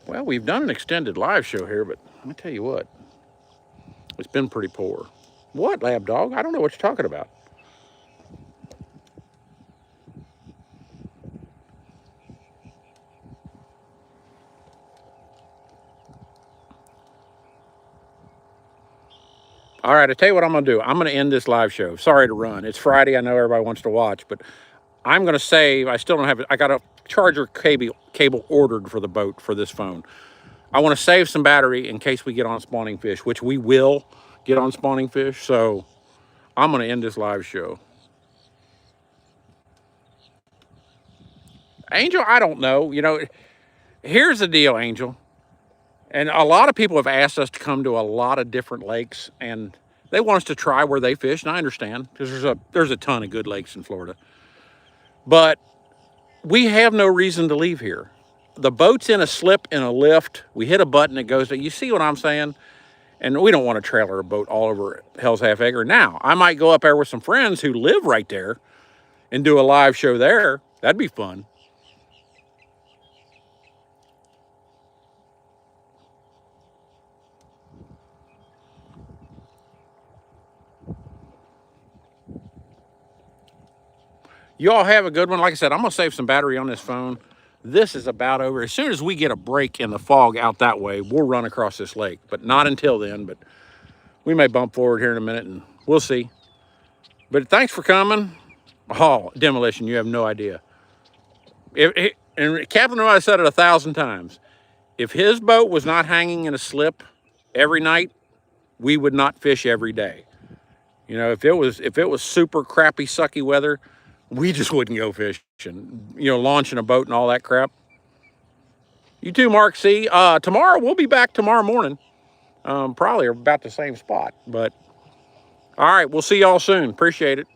Well, we've done an extended live show here, but let me tell you what, it's been pretty poor. What, lab dog? I don't know what you're talking about. All right, I tell you what I'm going to do. I'm going to end this live show. Sorry to run. It's Friday. I know everybody wants to watch, but I'm going to save. I still don't have it. I got a charger cable ordered for the boat for this phone. I want to save some battery in case we get on spawning fish, which we will get on spawning fish. So I'm going to end this live show. Angel, I don't know. You know, here's the deal, Angel. And a lot of people have asked us to come to a lot of different lakes, and they want us to try where they fish, and I understand, because there's a ton of good lakes in Florida. But we have no reason to leave here. The boat's in a slip in a lift. We hit a button, it goes, you see what I'm saying? And we don't want to trailer a boat all over Hell's Half Acre. Now, I might go up there with some friends who live right there and do a live show there. That'd be fun. You all have a good one. Like I said, I'm going to save some battery on this phone. This is about over. As soon as we get a break in the fog out that way, we'll run across this lake. But not until then. But we may bump forward here in a minute, and we'll see. But thanks for coming. Oh, Demolition, you have no idea. And Captain and I said it 1,000 times. If his boat was not hanging in a slip every night, we would not fish every day. You know, if it was super crappy, sucky weather, we just wouldn't go fishing, you know, launching a boat and all that crap. You too, Mark C. Tomorrow, we'll be back tomorrow morning. Probably about the same spot. But, all right, we'll see y'all soon. Appreciate it.